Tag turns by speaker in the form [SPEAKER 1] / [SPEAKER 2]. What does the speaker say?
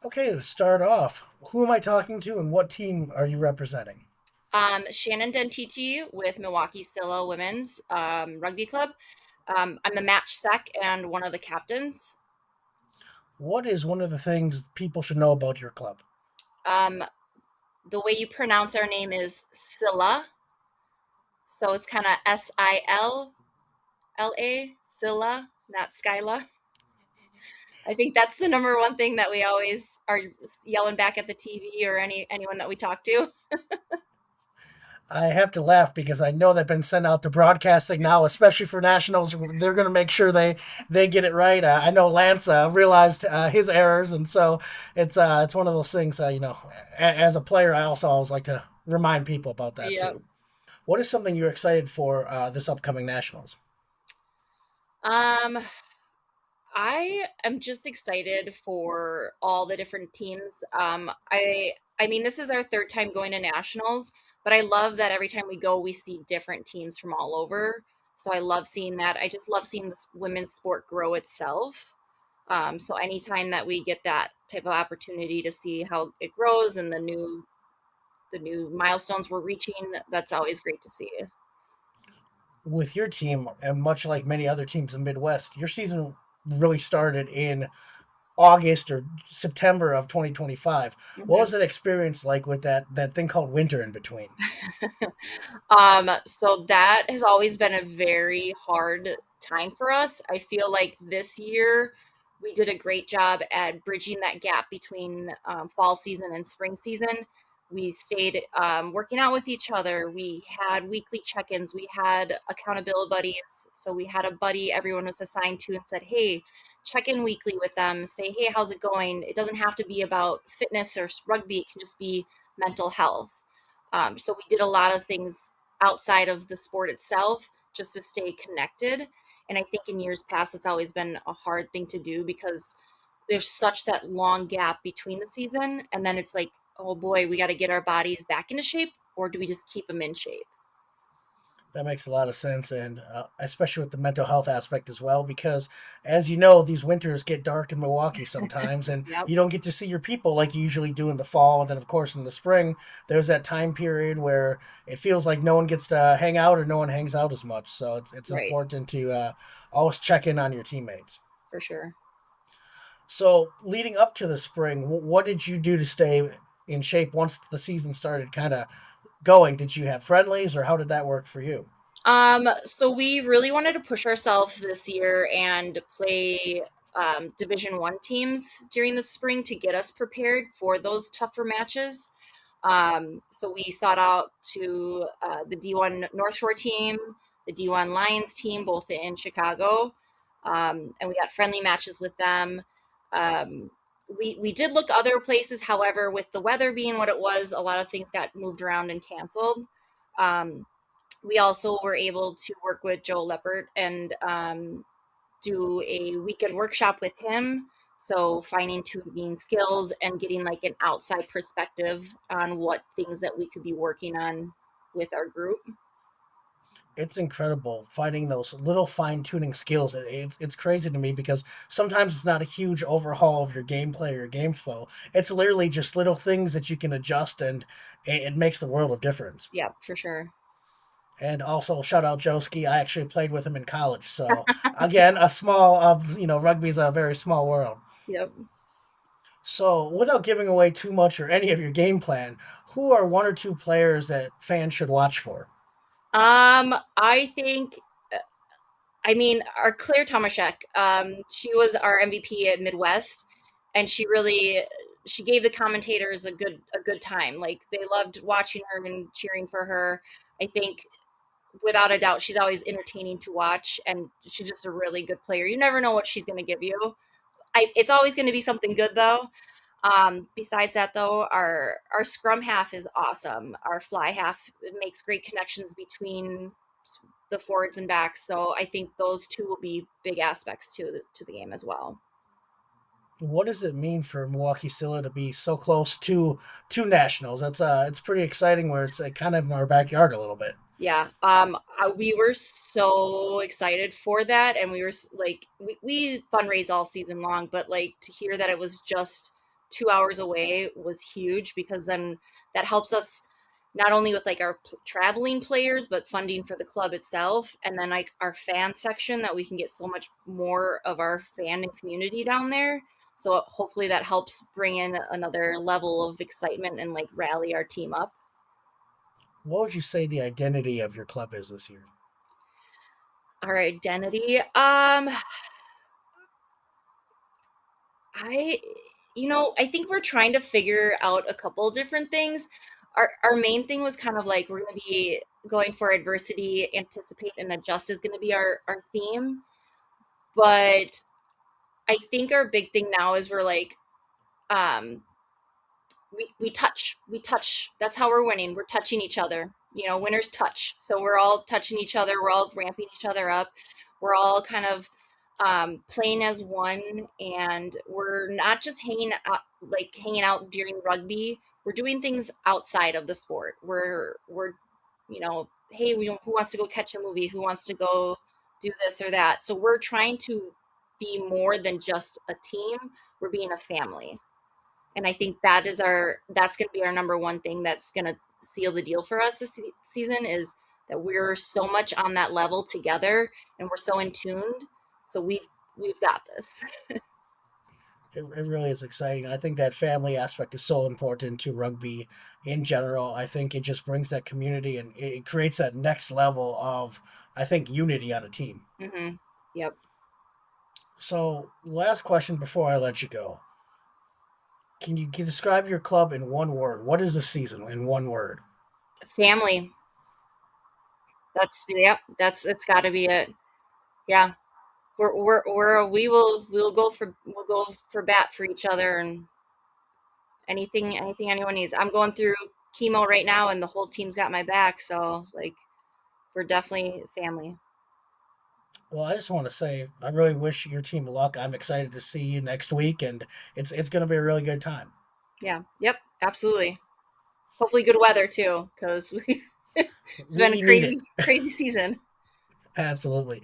[SPEAKER 1] Okay, to start off, who am I talking to and what team are you representing?
[SPEAKER 2] Shannon Dentici with Milwaukee Scylla Women's Rugby Club. I'm the match sec and one of the captains.
[SPEAKER 1] What is one of the things people should know about your club?
[SPEAKER 2] Um, the way you pronounce our name is Scylla, so it's kind of Silla, Scylla, not Skyla. I think that's the number one thing that we always are yelling back at the TV or anyone that we talk to.
[SPEAKER 1] I have to laugh because I know they've been sent out to broadcasting now, especially for nationals. They're going to make sure they get it right. I know Lance realized his errors, and so it's one of those things. As a player, I also always like to remind people about that
[SPEAKER 2] Yep.
[SPEAKER 1] too. What is something you're excited for this upcoming nationals?
[SPEAKER 2] Um, I am just excited for all the different teams. I mean, this is our third time going to nationals, but I love that every time we go, we see different teams from all over. So I love seeing that. I just love seeing this women's sport grow itself. So anytime that we get that type of opportunity to see how it grows and the new milestones we're reaching, that's always great to see.
[SPEAKER 1] With your team, and much like many other teams in the Midwest, your season really started in August or September of 2025. What was
[SPEAKER 2] Mhm.
[SPEAKER 1] that experience like with that thing called winter in between?
[SPEAKER 2] So that has always been a very hard time for us. I feel like this year we did a great job at bridging that gap between fall season and spring season. We stayed working out with each other. We had weekly check ins. We had accountability buddies. So we had a buddy everyone was assigned to and said, hey, check in weekly with them. Say, hey, how's it going? It doesn't have to be about fitness or rugby, it can just be mental health. So we did a lot of things outside of the sport itself just to stay connected. And I think in years past, it's always been a hard thing to do because there's such that long gap between the season. And then it's like, oh boy, we got to get our bodies back into shape, or do we just keep them in shape?
[SPEAKER 1] That makes a lot of sense, and especially with the mental health aspect as well, because as you know, these winters get dark in Milwaukee sometimes, and
[SPEAKER 2] Yep.
[SPEAKER 1] you don't get to see your people like you usually do in the fall. And then, of course, in the spring, there's that time period where it feels like no one gets to hang out or no one hangs out as much. So it's
[SPEAKER 2] Right.
[SPEAKER 1] important to always check in on your teammates.
[SPEAKER 2] For sure.
[SPEAKER 1] So, leading up to the spring, what did you do to stay in shape once the season started kind of going? Did you have friendlies, or how did that work for you?
[SPEAKER 2] So we really wanted to push ourselves this year and play Division One teams during the spring to get us prepared for those tougher matches. So we sought out to the D1 North Shore team, the D1 Lions team, both in Chicago, and we got friendly matches with them. We did look other places, however, with the weather being what it was, a lot of things got moved around and canceled. Um, we also were able to work with Joe Leppert and do a weekend workshop with him. So finding tuning skills and getting like an outside perspective on what things that we could be working on with our group.
[SPEAKER 1] It's incredible finding those little fine tuning skills. It's crazy to me because sometimes it's not a huge overhaul of your gameplay or your game flow. It's literally just little things that you can adjust, and it makes the world of difference.
[SPEAKER 2] Yeah, for sure.
[SPEAKER 1] And also, shout out Joski. I actually played with him in college. So again, a small, rugby's a very small world.
[SPEAKER 2] Yep.
[SPEAKER 1] So without giving away too much or any of your game plan, who are one or two players that fans should watch for?
[SPEAKER 2] I think I mean, our Claire Tomaszek, she was our MVP at Midwest, and she gave the commentators a good time. Like they loved watching her and cheering for her. I think without a doubt, she's always entertaining to watch, and she's just a really good player. You never know what she's going to give you. It's always going to be something good though. Besides that, though, our scrum half is awesome. Our fly half makes great connections between the forwards and backs. So I think those two will be big aspects to the game as well.
[SPEAKER 1] What does it mean for Milwaukee Scylla to be so close to nationals? It's pretty exciting. Where it's kind of in our backyard a little bit.
[SPEAKER 2] Yeah, we were so excited for that, and we were like, we fundraise all season long, but like to hear that it was just 2 hours away was huge, because then that helps us not only with like our traveling players, but funding for the club itself, and then like our fan section, that we can get so much more of our fan and community down there. So hopefully that helps bring in another level of excitement and like rally our team up.
[SPEAKER 1] What would you say the identity of your club is this year?
[SPEAKER 2] Our identity, I, I think we're trying to figure out a couple different things. Our main thing was kind of like, we're going to be going for adversity, anticipate, and adjust is going to be our theme. But I think our big thing now is we're like, um, we touch. That's how we're winning. We're touching each other. Winners touch. So we're all touching each other. We're all ramping each other up. We're all kind of playing as one, and we're not just hanging out during rugby. We're doing things outside of the sport. Hey, who wants to go catch a movie? Who wants to go do this or that? So we're trying to be more than just a team. We're being a family. And I think that's going to be our number one thing that's going to seal the deal for us this season, is that we're so much on that level together, and we're so in tuned. So we've got this.
[SPEAKER 1] It really is exciting. I think that family aspect is so important to rugby in general. I think it just brings that community and it creates that next level of, I think, unity on a team.
[SPEAKER 2] Yep.
[SPEAKER 1] So, last question before I let you go. Can you describe your club in one word? What is the season in one word?
[SPEAKER 2] Family. Yep. It's got to be it. Yeah. We'll go for bat for each other, and anything anyone needs. I'm going through chemo right now, and the whole team's got my back. So like, we're definitely family.
[SPEAKER 1] Well, I just want to say I really wish your team luck. I'm excited to see you next week, and it's going to be a really good time.
[SPEAKER 2] Yeah. Yep. Absolutely. Hopefully good weather too, because it's been a
[SPEAKER 1] We need it.
[SPEAKER 2] crazy season.
[SPEAKER 1] Absolutely.